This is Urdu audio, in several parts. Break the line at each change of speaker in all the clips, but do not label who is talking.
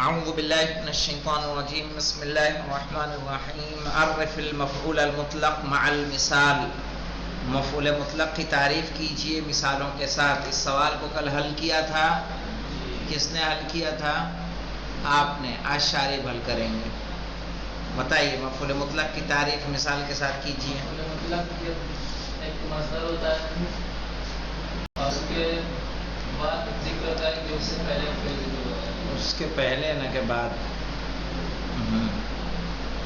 اعوذ باللہ من الشیطان الرجیم بسم اللہ الرحمن الرحیم عرف المفعول المطلق مع المثال. مفعول مطلق کی تعریف کیجئے مثالوں کے ساتھ. اس سوال کو کل حل کیا تھا. کس نے حل کیا تھا؟ آپ نے. آج شارب حل کریں گے. بتائیے مفعول مطلق کی تعریف مثال کے ساتھ کیجئے.
مفعول مطلق ایک مصدر ہوتا ہے اور اس کے بعد ذکر ہوتا ہے کہ اس سے پہلے فعل ذکر ہوتا ہے.
اس کے پہلے نہ کے بعد.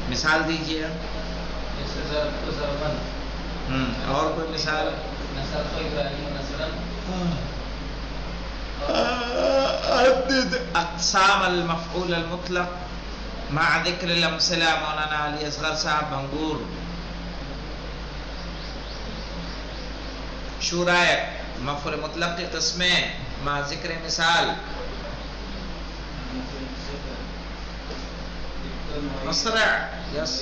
مثال دیجئے.
جیسے ضرب تو ضربن.
اور کوئی مثال؟
نصر تو ابراہیم نصرن.
عدد اقسام المفعول المطلق مع ذکر الامثلہ. مولانا علی اصغر صاحب بھنگور. شورائے مفعول مطلق کی قسمیں مع ذکر مثال. مسرع. یس.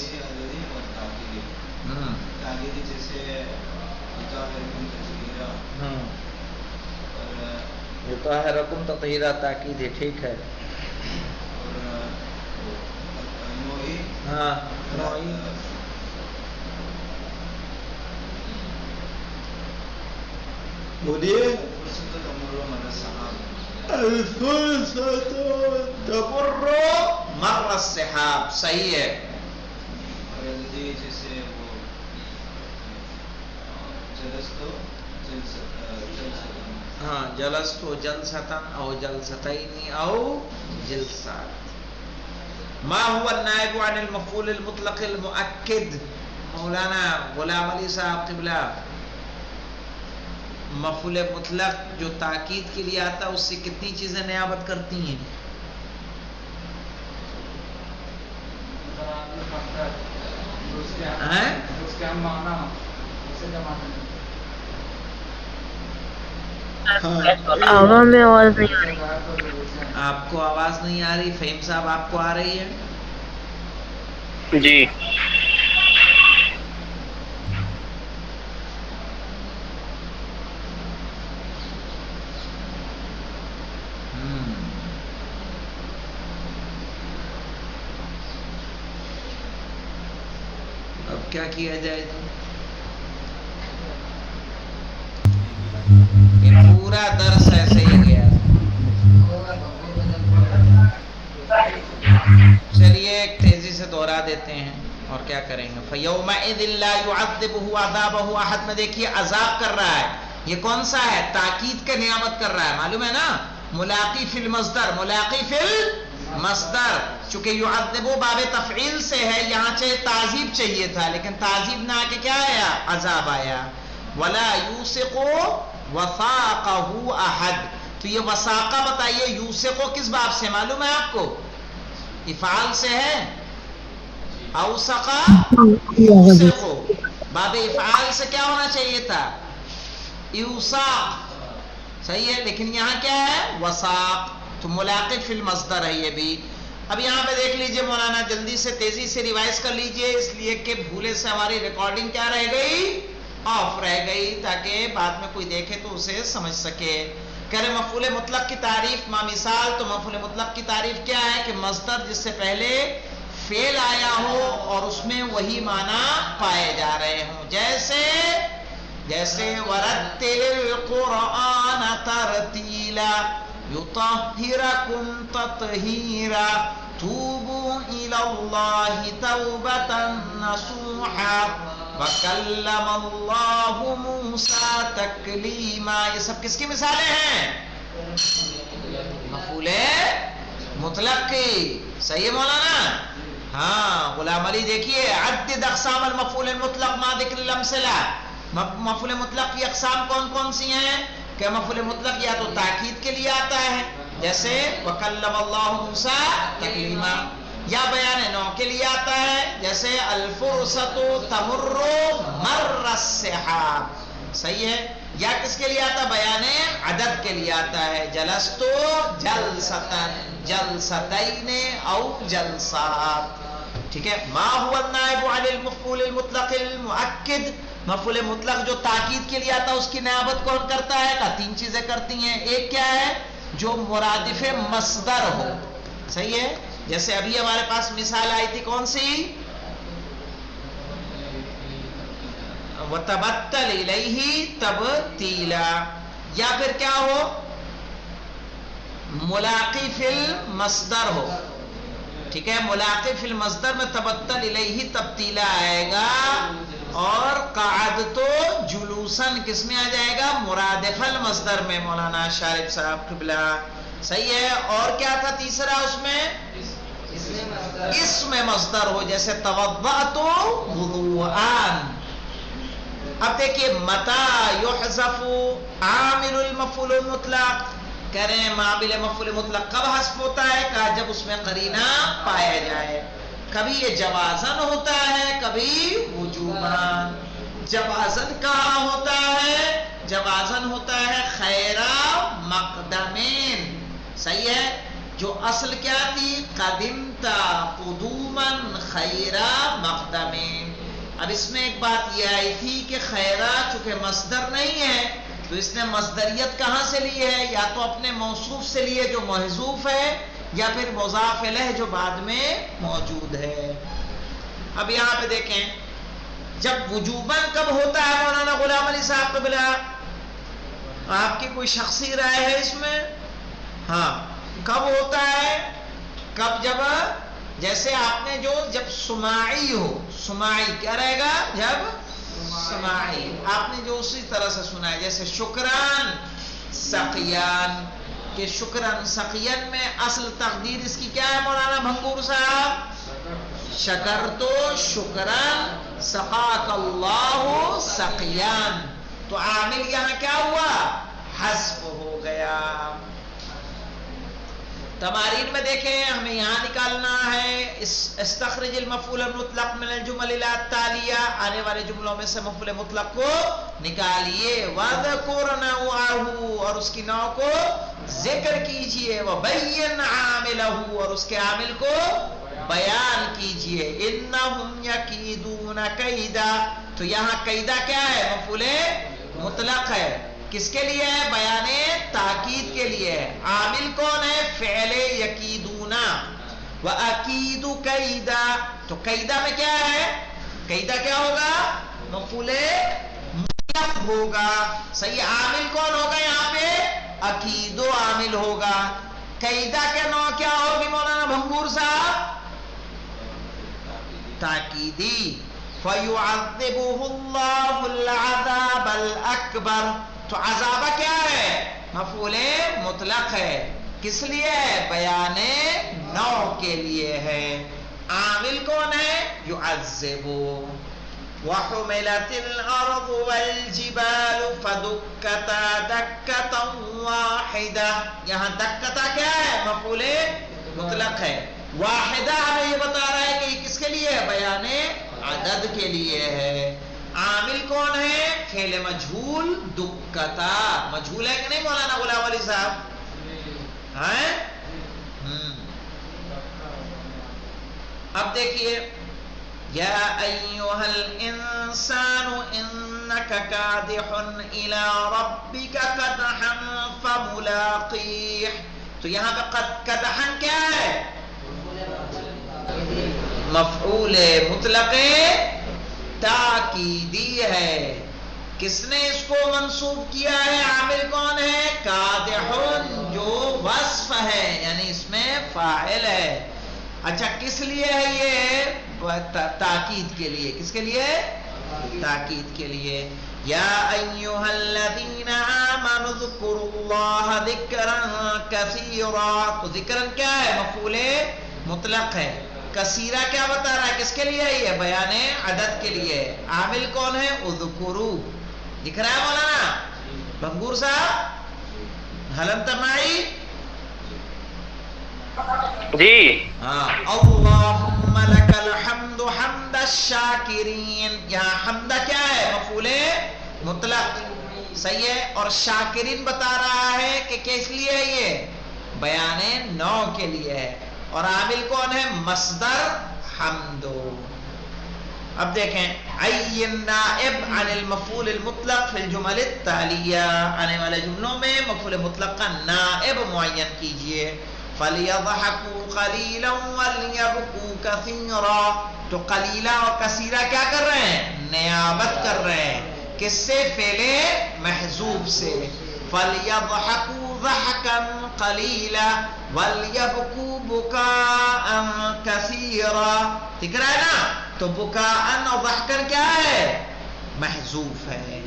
یطہرکم تطہیرا تاکید ہے. ٹھیک ہے. ہاں نوعی. بولیے. الفرصة تمر مر السحاب. صحیح ہے. ہاں جلست جلستن او جلستین او جلسات. ما هو النائب عن المفعول المطلق المؤکد؟ مولانا غلام علی صاحب قبلہ. مفعول مطلق جو تاکید کے لیے آتا ہے اس سے کتنی چیزیں نیابت کرتی ہیں؟
آواز میں آواز نہیں آ رہی.
آپ کو آواز نہیں آ رہی؟ فہیم صاحب آپ کو آ رہی ہے؟
جی.
اب کیا کیا جائے؟ یہ پورا درس ایسے ہی گیا. چلیے ایک تیزی سے دوہرا دیتے ہیں اور کیا کریں گے. فَيَوْمَئِذٍ لَا يُعَذِّبُهُ عَذَابَهُ أَحَدٌ میں دیکھیے عذاب کر رہا ہے. یہ کون سا ہے؟ تاکید کا نیابت کر رہا ہے. معلوم ہے نا؟ ملاقی فی المصدر. ملاقی فی المصدر. چونکہ يُعَذِّبُ باب تفعیل سے ہے. یہاں چاہے تعذیب چاہیے تھا لیکن تعذیب نہ آ کے کیا آیا؟ عذاب آیا. وَلَا يُوثِقُ وَثَاقَهُ أَحَدٌ. تو یہ وثاقہ بتائیے یوثقو کس باب سے معلوم ہے آپ کو؟ افعال سے ہے. اوثقا یوثقو باب افعال سے کیا ہونا چاہیے تھا؟ اوثاق. صحیح ہے. لیکن یہاں کیا ہے؟ وثاق. تو ملاقی فی المصدر ہے یہ بھی. اب یہاں پہ دیکھ لیجئے مولانا جلدی سے تیزی سے ریوائز کر لیجئے اس لیے کہ بھولے سے ہماری ریکارڈنگ کیا رہ گئی؟ آف رہ گئی تاکہ بعد میں کوئی دیکھے تو اسے سمجھ سکے. کہہ رہے مفعول مطلق کی تعریف ما مثال. تو مفعول مطلق کی تعریف کیا ہے؟ کہ مصدر جس سے پہلے فعل آیا ہو اور اس میں وہی معنی پائے جا رہے ہوں. جیسے ورتل القرآن ترتیلا یطہرکم تطہیرا توبوا الی اللہ توبۃ نصوحا وَكَلَّمَ اللَّهُ مُوسَىٰ تَكْلِيمًا. یہ سب کس کی مثالیں ہیں؟ مفعول مطلق کی. صحیح ہے مولانا؟ ہاں غلام علی دیکھیے عدد اقسام المفعول المطلق مع ذکر الامثلہ. مفعول مطلق کی اقسام کون کون سی ہیں؟ کہ مفعول مطلق یا تو تاکید کے لیے آتا ہے جیسے وَكَلَّمَ اللَّهُ مُوسَىٰ تَكْلِيمًا. یا بیان نوع کے لیے آتا ہے جیسے الفرصۃ تمر مر السحاب. صحیح ہے. یا کس کے لیے آتا ہے؟ بیان عدد کے لیے آتا ہے جلست جلستن جلستین او جلسات. ٹھیک ہے. ما هو النائب عن المفعول المطلق المؤکد. مفعول مطلق جو تاکید کے لیے آتا ہے اس کی نیابت کون کرتا ہے؟ تین چیزیں کرتی ہیں. ایک کیا ہے؟ جو مرادف مصدر ہو. صحیح ہے؟ جیسے ابھی ہمارے پاس مثال آئی تھی کون سی؟ وَتَبَتَّلْ إِلَيْهِ تَبْتِيلًا، یا پھر کیا ہو؟ ملاقی فی المصدر ہو، ٹھیک ہے؟ ملاقی فی المصدر میں تبتل الیہ تبتیلا آئے گا، اور قعدت جلوسن کس میں آ جائے گا؟ مرادف المصدر میں، مولانا شارف صاحب قبلہ، صحیح ہے؟ اور کیا تھا تیسرا اس میں؟ اسم مصدر ہو، جیسے توضأت وضوءان۔ اب دیکھیے متى يحذف عامل المفعول المطلق، کہہ رہے ہیں عامل مفعول مطلق کب حذف ہوتا ہے؟ کہا جب اس میں قرینہ پایا جائے، کبھی یہ جوازن ہوتا ہے کبھی وجوباً۔ جوازن کہاں ہوتا ہے؟ جوازن ہوتا ہے خیرہ مقدمین، صحیح ہے؟ جو اصل کیا تھی؟ قدمتا قدوماً خیرہ مقدمین۔ اب اس میں ایک بات یہ آئی تھی کہ خیرہ چونکہ مصدر نہیں ہے تو اس نے مصدریت کہاں سے لی ہے؟ یا تو اپنے موصوف سے لیے جو محذوف ہے، یا پھر مضاف الیہ جو بعد میں موجود ہے۔ اب یہاں پہ دیکھیں جب وجوباً کب ہوتا ہے مولانا غلام علی صاحب قبلہ؟ آپ کی کوئی شخصی رائے ہے اس میں؟ ہاں، کب ہوتا ہے؟ کب؟ جب جیسے آپ نے جو جب سماعی ہو، سماعی کیا رہے گا؟ جب سماعی آپ نے جو اسی طرح سے سنا ہے، جیسے شکران سقیان، کہ شکران سقیان میں اصل تقدیر اس کی کیا ہے مولانا بھنگور صاحب؟ شکر تو شکران سقاک اللہ سقیان، تو عامل یہاں کیا ہوا؟ حذف ہو گیا۔ تمارین میں دیکھیں ہمیں یہاں نکالنا ہے استخرج المفعول المطلق من الجمل التالیہ، آنے والے جملوں میں سے مفعول مطلق کو نکالیے، وَذْكُرْ نَوْعَهُ، اور اس کی نوع کو ذکر کیجئے، وَبَيِّنْ عَامِلَهُ، اور اس کے عامل کو بیان کیجئے، إِنَّهُمْ يَكِيدُونَ كَيْدًا، تو یہاں قیدہ کیا ہے؟ مفعول مطلق ہے، کس کے لیے ہے؟ بیان تاکید کے لیے ہے۔ عامل کون ہے؟ فعل یکیدونا، وَأَكِيدُ كَيْدًا، تو قیدہ میں کیا ہے؟ قیدہ کیا ہوگا؟ مفعول مطلق ہوگا، صحیح۔ عامل کون ہوگا یہاں پہ؟ اکیدو عامل ہوگا۔ قیدہ کے نوع کیا ہوگی مولانا بھنگور صاحب؟ تاکیدی، فَيُعَذِّبُهُ اللَّهُ الْعَذَابَ الْأَكْبَرَ، تو عذابہ کیا ہے؟ مفعول مطلق ہے، کس لیے ہے؟ بیان نوع کے لیے ہے۔ عامل کون ہے؟ یعذب۔ وحملت الارض والجبال فدکتا دکتا واحدہ، یہاں دکتا کیا ہے؟ مفعول مطلق ہے۔ واحدہ ہمیں یہ بتا رہا ہے کہ یہ کس کے لیے ہے؟ بیان عدد کے لیے ہے۔ عامل کون ہے؟ فعل مجہول دکتا، مجہول ہے کہ نہیں مولانا غلام علی صاحب؟ ہیں؟ اب دیکھیے، یا ایھا الانسان انک کادح الی ربک قدحا فملاقیہ، تو یہاں پہ قدحا کیا ہے؟ مفعول مطلق تاکیدی ہے۔ کس نے اس کو منصوب کیا ہے؟ عامل کون ہے؟ قادحون، جو وصف ہے یعنی اس میں فاعل ہے۔ اچھا کس لیے ہے یہ؟ تاکید کے لیے۔ کس کے لیے؟ تاکید کے لیے۔ یا ایھا الذین آمنوا اذکروا اللہ ذکرا کثیرا، تو ذکرا کیا ہے؟ مفعول مطلق ہے۔ کثیرہ کیا بتا رہا ہے؟ کس کے لیے یہ؟ بیان عدد کے لیے۔ عامل کون ہے؟ اذکروا، دکھ رہا ہے مولانا بھنگور صاحب؟ حل انت معی؟
جی
ہاں، اللہم لک الحمد حمد الشاکرین، یہاں حمد کیا ہے؟ مفعول مطلق، صحیح ہے۔ اور شاکرین بتا رہا ہے کہ کس لیے ہے یہ؟ بیان نوع کے لیے ہے۔ اور عامل کون ہے؟ مصدر حمدو۔ اب دیکھیں، عین نائب عن المفعول المطلق فی الجمل التالیہ، آنے والے جملوں میں مفعول مطلق کا نائب معین کیجئے۔ فَلْيَضْحَكُوا قَلِيلًا وَلْيَبْكُوا كَثِيرًا. تو قلیلہ اور کثیرہ کیا کر رہے ہیں؟ نیابت کر رہے ہیں. کس سے؟ فعل محذوف سے. فَلْيَضْحَكُوا ضَحْكًا قَلِيلًا وَلْيَبْكُوا بُكَاءً كَثِيرًا. دکھ رہا ہے نا؟ تو بُكَاءً اور ضَحْكًا کیا ہے؟ محذوف ہے.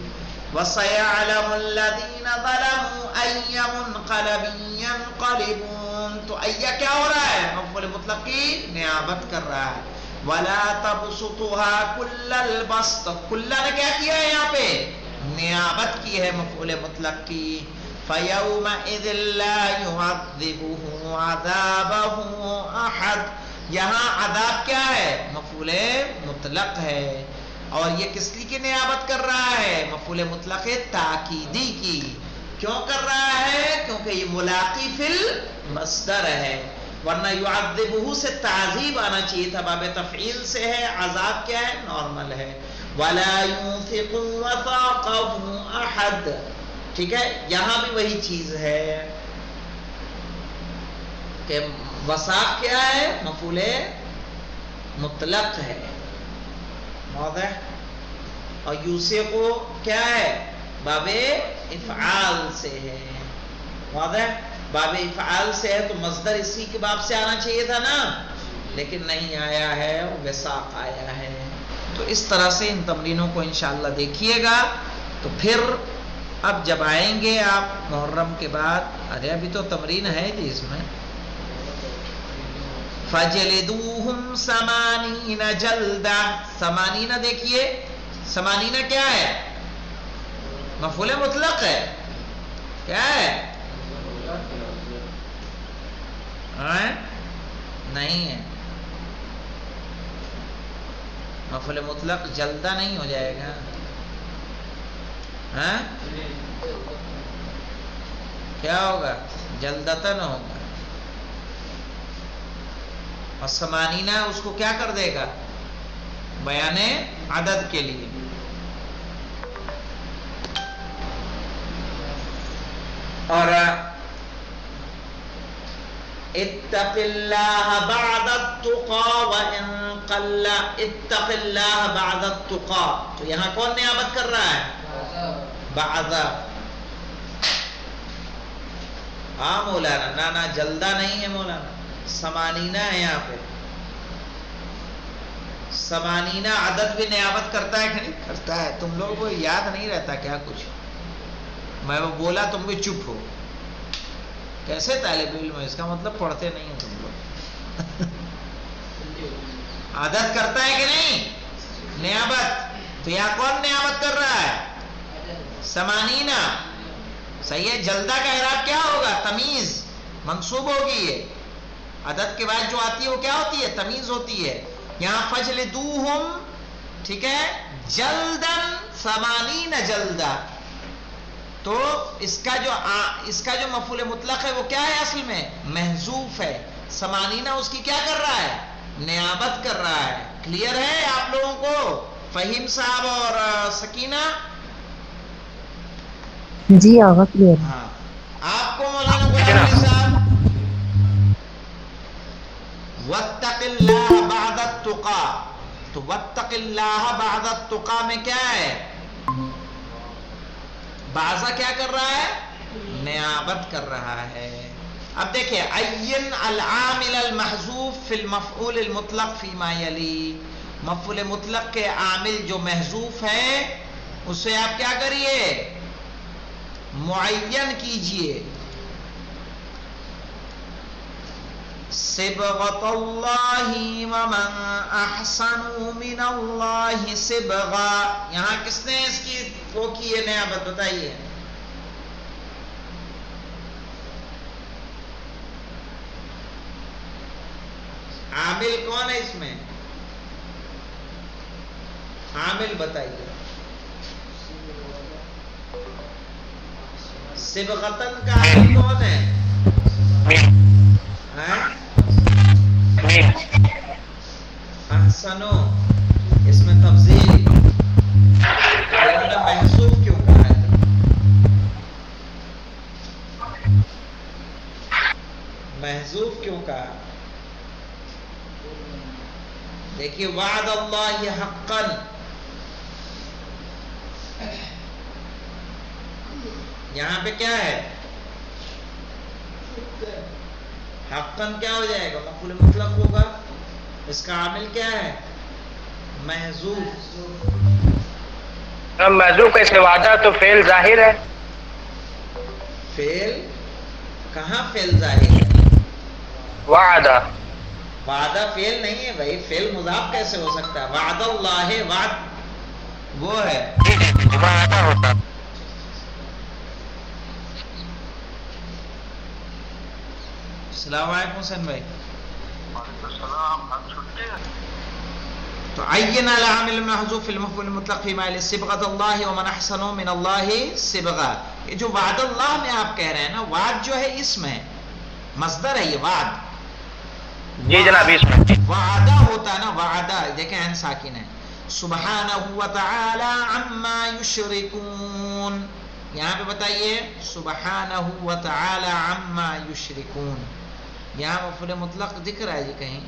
وَسَيَعْلَمُ الَّذِينَ ظَلَمُوا أَيَّ مُنْقَلَبٍ يَنْقَلِبُونَ. تو ایہ کیا ہو رہا ہے؟ مفعول مطلق کی نیابت کر رہا ہے. وَلَا تَبْسُطُهَا كُلَّ الْبَسْطِ. کلّا نے کیا کیا ہے یہاں پہ؟ نیابت کی ہے مفعول مطلق کی. فَيَوْمَئِذٍ لَا يُعَذِّبُهُ عَذَابَهُ أَحَدٌ. یہاں عذاب کیا ہے؟ مفعول مطلق ہے. اور یہ کس کی نیابت کر رہا ہے؟ مفعول مطلق تاکیدی کی. کیوں کر رہا ہے؟ کیونکہ یہ ملاقی فی المصدر ہے. ورنہ یعذبہ سے تعذیب آنا چاہیے تھا. باب تفعیل سے ہے. عذاب کیا ہے؟ نارمل ہے. ولا يوثق وثاقه احد. ٹھیک ہے. یہاں بھی وہی چیز ہے کہ وثاق کیا ہے؟ مفعول مطلق ہے. واضح. اور یوثق کیا ہے؟ باب افعال سے ہے. واضح. باب افعال سے ہے تو مصدر اسی کے باب سے آنا چاہیے تھا نا, لیکن نہیں آیا ہے, وثاق آیا ہے. تو اس طرح سے ان تمرینوں کو انشاءاللہ دیکھیے گا. تو پھر اب جب آئیں گے آپ محرم کے بعد, ارے ابھی تو تمرین ہے جی اس میں, فَجْلِدُوهُمْ 80 جَلْدَةً. 80 دیکھیے, 80 کیا ہے؟ مفعول مطلق ہے. کیا ہے؟ نہیں ہے مفعول مطلق. جلدہ نہیں ہو جائے گا. کیا ہوگا؟ جلدتن ہوگا. اور 80 اس کو کیا کر دے گا؟ بیان عدد کے لیے. اور اتق اللہ بعد التقى وان قل. اتق اللہ بعد التقى, تو یہاں کون نیابت کر رہا ہے؟ بعد. ہاں مولانا, نانا جلدہ نہیں ہے مولانا, 80 ہے یہاں پہ. 80 عدد بھی نیابت کرتا ہے کہ نہیں کرتا ہے؟ تم لوگوں کو یاد نہیں رہتا کیا کچھ؟ میں وہ بولا تم بھی چپ ہو. کیسے طالب علم ہے؟ اس کا مطلب پڑھتے نہیں ہیں تم لوگ. عدد کرتا ہے کہ نہیں نیابت؟ تو یہاں کون نیابت کر رہا ہے؟ 80. صحیح ہے. جلدہ کا اعراب کیا ہوگا؟ تمیز منصوب ہوگی. یہ عدد کے بعد جو آتی ہے وہ کیا ہوتی ہے؟ تمیز ہوتی ہے. یہاں فجلدوہم, ٹھیک ہے, جلدن 80 جلدہ. تو اس کا جو مفعول مطلق ہے وہ کیا ہے اصل میں؟ محذوف ہے. 80 اس کی کیا کر رہا ہے؟ نیابت کر رہا ہے. کلیئر ہے آپ لوگوں کو؟ فہیم صاحب اور سکینہ
جی آغا کلیئر.
ہاں, آپ کو مولانا غلام علی صاحب واتق اللہ بعد التقى. تو واتق اللہ بعد التقى میں کیا ہے؟ بعضا کیا کر رہا ہے؟ نیابت کر رہا ہے. اب دیکھیں, عین العامل المحذوف فی المفعول المطلق فیما یلی. مفعول مطلق کے عامل جو محذوف ہے اسے آپ کیا کریے؟ معین کیجئے. صبغۃ اللہ ومن احسن من اللہ صبغا. یہاں کس نے اس کی وہ کی ہے نیابت؟ بتائیے. عامل کون ہے اس میں؟ عامل بتائیے. صبغتن کا عامل کون ہے؟ احسنو, اس میں تفضیل. محذوف کیوں کہا ہے؟ محذوف دیکھیے وعد اللہ حقا، یہاں پہ کیا ہے؟ حقا کیا ہو جائے گا؟ مفعول مطلق ہوگا. اس کا عامل کیا ہے؟ محذوف.
محذوف کیسے؟ وعدہ تو فعل ظاہر ہے.
فعل کہاں فعل ظاہر ہے؟
وعدہ
وعدہ فعل نہیں ہے بھائی، فعل مضاف کیسے ہو سکتا ہے؟ وعد اللہ، وعد وہ ہے
وعدہ ہوتا.
السلام علیکم حسین بھائی.
وعلیکم السلام.
تو عین العامل المحذوف فی المفعول المطلق فی محل صبغۃ اللہ ومن احسن من اللہ صبغہ. یہ جو وعد اللہ میں آپ کہہ رہے ہیں نا، وعد جو ہے اسم ہے، مصدر ہے یہ وعد.
جی جناب اس میں
وعدہ ہوتا ہے نا، وعدہ دیکھیں عین ساکن ہے. سبحانہ وتعالی عما یشرکون، یہاں پہ بتائیے سبحانہ وتعالی عما یشرکون، یہاں مفعول مطلق دکھ رہا ہے جی کہیں؟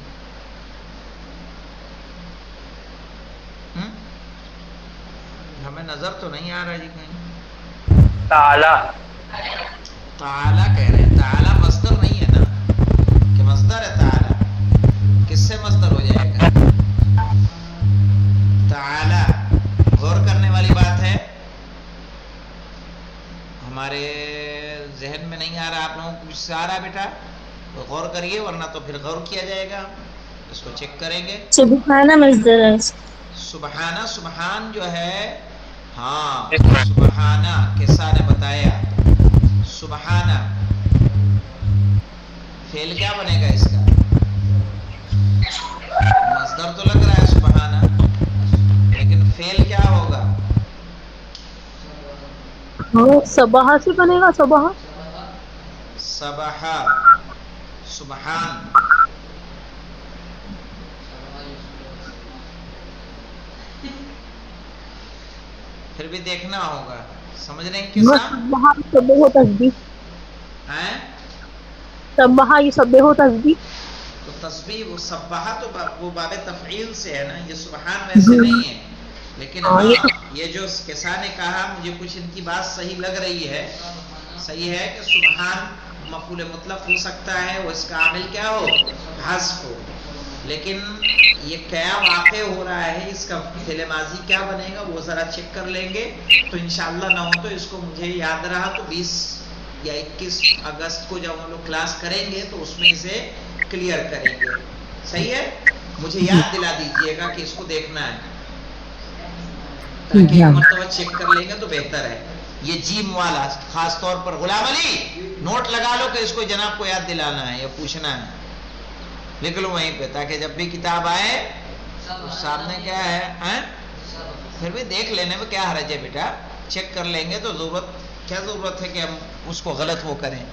ہمیں نظر تو نہیں آ رہا جی کہیں.
تعالی
تعالی کہہ رہے ہیں، تعالی مصدر نہیں ہے نا، کہ مصدر ہے تعالی، کس سے مصدر ہو جائے گا؟ تعالی. غور کرنے والی بات ہے، ہمارے ذہن میں نہیں آ رہا، آپ لوگوں کو کچھ سے آ رہا ہے بیٹا تو غور کریے، ورنہ تو پھر غور کیا جائے گا. اس کو چیک کریں گے.
سبحانہ مصدر ہے.
سبحانہ، سبحان جو ہے، ہاں سبحانہ کیسا نے بتایا. سبحانہ فعل کیا بنے گا اس کا؟ مصدر تو لگ رہا ہے سبحانہ، لیکن فعل کیا ہوگا؟
سبحہ سے بنے گا. سبحہ
سبحہ، سبحان. پھر بھی دیکھنا ہوگا، سمجھ رہے ہیں کس طرح؟
سبحہ سبح و تسبیح.
ہیں
سبحہ یہ سبح و تسبیح.
تو تسبیح وہ سبحہ تو وہ باب تفعیل سے ہے نا، یہ سبحان ویسے نہیں ہے. لیکن ہاں یہ جو کسا نے کہا، مجھے کچھ ان کی بات صحیح لگ رہی ہے. صحیح ہے کہ سبحان مفعول مطلق ہو سکتا ہے، وہ اس کا عامل کیا ہو؟ حذف ہو. لیکن یہ کیا واقع ہو رہا ہے، اس کا فعل ماضی کیا بنے گا وہ ذرا چیک کر لیں گے تو انشاءاللہ. نہ ہو تو اس کو مجھے یاد رہا تو 20 یا 21 اگست کو جب ہم لوگ کلاس کریں گے تو اس میں اسے کلیئر کریں گے. صحیح ہے، مجھے یاد دلا دیجئے گا کہ اس کو دیکھنا ہے، تاکہ ایک مرتبہ چیک کر لیں گے تو بہتر ہے. یہ جیم والا خاص طور پر غلام علی نوٹ لگا لو کہ اس کو جناب کو یاد دلانا ہے یا پوچھنا ہے، لکھ لو وہیں پہ، تاکہ جب بھی کتاب آئے تو سامنے کیا ہے. پھر بھی دیکھ لینے میں کیا حرج ہے بیٹا، چیک کر لیں گے تو کیا ضرورت ہے کہ ہم اس کو غلط وہ کریں.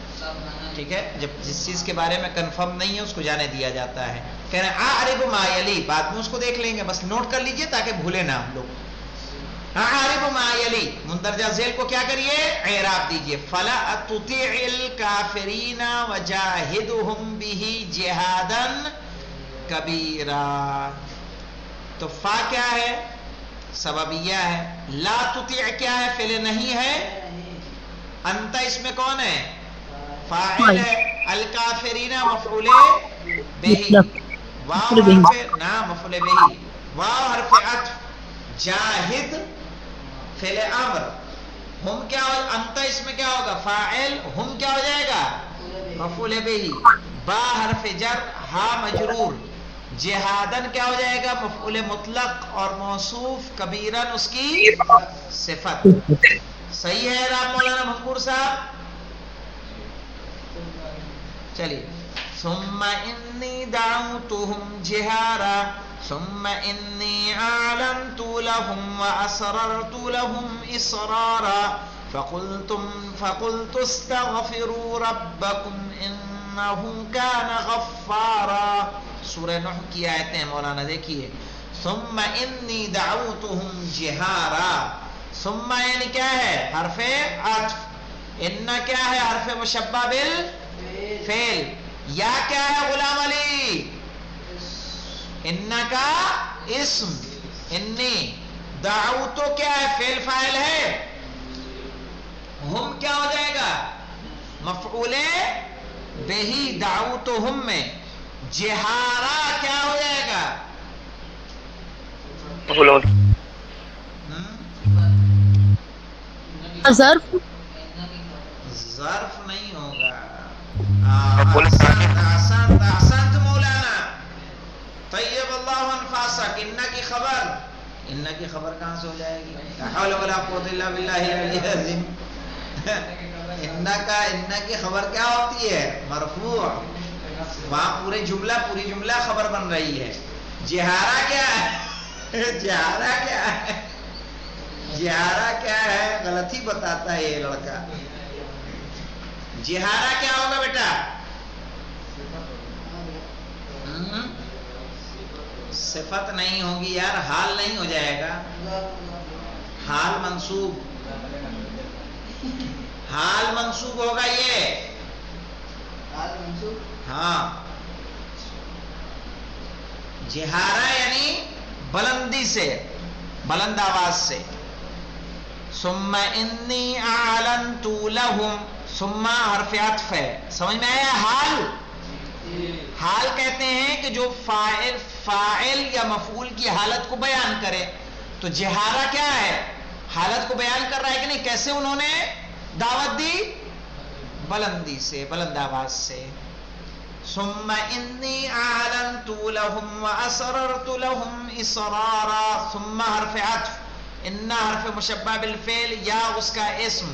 ٹھیک ہے، جب جس چیز کے بارے میں کنفرم نہیں ہے اس کو جانے دیا جاتا ہے. کہہ رہے ہیں اعرب ما یلی، بعد میں اس کو دیکھ لیں گے، بس نوٹ کر لیجئے تاکہ بھولے نہ ہم لوگ. اعرب ما یلی، مندرجہ ذیل کو کیا کریے؟ اعراب دیجئے. فلا تطیع الکافرین وجاہدہم بہ جہادا کبیرا. تو فا کیا ہے؟ سببیہ ہے. لا تطیع کیا ہے؟ فعل نہیں ہے. انت اس میں کون ہے؟ فاعل ہے. الکافرین مفعول بہی، واو حرف نا مفعول بہی، واو حرف عطف، جاہد فعل امر، ہم کیا ہو؟ انت اس میں کیا ہوگا؟ فاعل، ہم کیا ہو جائے گا؟ مفعول بہی، با حرف جر، ہا مجرور، جہادن کیا ہو جائے گا؟ مفعول مطلق اور موصوف، کبیرن اس کی صفت. صحیح ہے رام مولانا منقور صاحب؟ چلیے. ثم انی دعوتهم جہارا ثم انی اعلنت لهم واسررت لهم اسرارا فقلت استغفروا ربکم انه كان غفارا. سورہ نوح کی آیتیں مولانا دیکھیے. ثم انی دعوتهم جہارا، ثم یعنی کیا ہے؟ حرف عطف. ان کیا ہے؟ حرف مشبہ بالفعل. یا کیا ہے غلام علی؟ ان کا اسم، انی دعوتو کیا ہے؟ فعل فاعل ہے. ہم کیا ہو جائے گا؟ مفعول بہی دعوتہم میں. جہارا کیا ہو جائے گا؟
ظرف
ظرف نہیں ہوگا. احسنت مولانا. طیب اللہ انفاسک. ان کی خبر، ان کی خبر کہاں سے ہو جائے گی؟ لا حول ولا قوت الا باللہ العلی العظیم. ان کی خبر کیا ہوتی ہے؟ مرفوع. وہاں پوری جملہ خبر بن رہی ہے. جہارا کیا ہے؟ جہارا کیا ہے؟ جہارا کیا ہے؟ غلط ہی بتاتا ہے یہ لڑکا. جہارا کیا ہوگا بیٹا؟ صفت نہیں ہوگی یار، حال نہیں ہو جائے گا. حال منصوب، حال منصوب ہوگا یہ. ہاں، جہارا یعنی بلندی سے، بلند آواز سے. ثم انی اعلنت لهم. ثم حرف عطف ہے، سمجھ میں آیا؟ حال کہتے ہیں کہ جو فاعل یا مفعول کی حالت کو بیان کرے. تو جہارا کیا ہے؟ حالت کو بیان کر رہا ہے کہ نہیں؟ کیسے انہوں نے دعوت دی؟ بلندی سے، بلند آواز سے. ثم انی اعلنت لهم واسررت لهم اسرارا. ثم حرف عطف، ان حرف مشبہ بالفعل، یا اس کا اسم.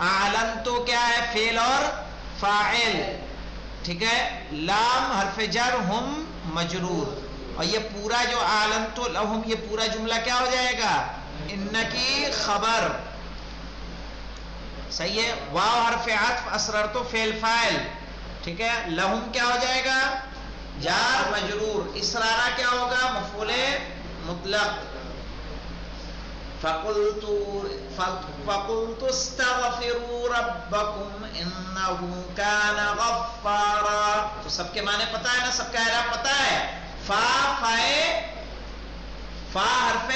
اعلنت کیا ہے؟ فعل اور فاعل. ٹھیک ہے. لام حرف جر، ہم مجرور. اور یہ پورا جو اعلنت لهم، یہ پورا جملہ کیا ہو جائے گا؟ ان کی خبر. صحیح ہے. واو حرف عطف، اسررت فعل فاعل. ٹھیک ہے. لهم کیا ہو جائے گا؟ جار مجرور. اسرارا کیا ہوگا؟ مفعول مطلق. فقلت استغفروا ربکم انه کان غفارا. تو سب کے معنی پتا ہے نا؟ سب کا اعراب پتا ہے. فا حرف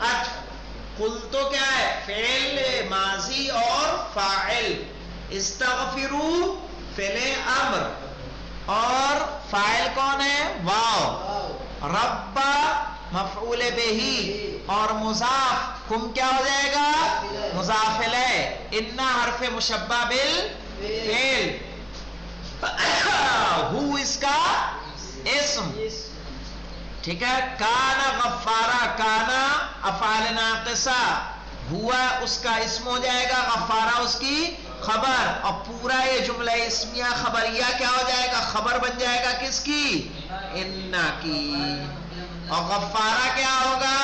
عطف. قلتو کیا ہے؟ فعل ماضی اور فاعل. استغفروا فعل امر اور فاعل کون ہے؟ واو. رب مفعول بہی اور مضاف. کم کیا ہو جائے گا؟ مضاف الیہ. ان حرف مشبہ بالفعل. ہو اس کا اسم. ٹھیک ہے. کانا غفارا، کانا افعال ناقصہ، ہوا اس کا اسم ہو جائے گا، غفارا اس کی خبر. اور پورا یہ جملہ اسمیہ خبریہ کیا ہو جائے گا؟ خبر بن جائے گا کس کی؟ ان کی. اور غفارا کیا ہوگا؟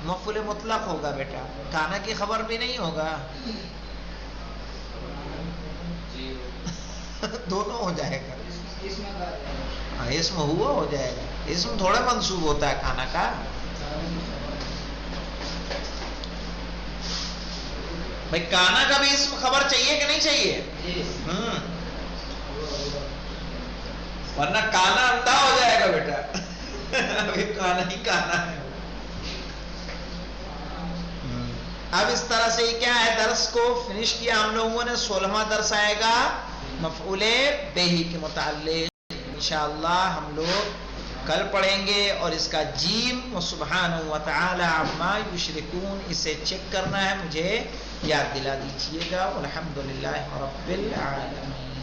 مفعول مطلق ہوگا بیٹا. کانا کی خبر بھی نہیں ہوگا. دونوں ہو جائے گا. اسم ہوا ہو جائے گا. اسم تھوڑا منصوب ہوتا ہے کھانا کا. بھائی کانا کا بھی اسم خبر چاہیے کہ نہیں چاہیے؟ ورنہ کانا اندھا ہو جائے گا بیٹا. ابھی کانا ہی کانا ہے. اب اس طرح سے کیا ہے؟ درس کو فنش کیا ہم لوگوں نے. 16واں درس آئے گا مفعول بہی کے متعلق. انشاءاللہ ہم لوگ کل پڑھیں گے. اور اس کا جیم سبحانہ وتعالی عما یشرکون، اسے چیک کرنا ہے، مجھے یاد دلا دیجیے گا. الحمدللہ رب العالمین.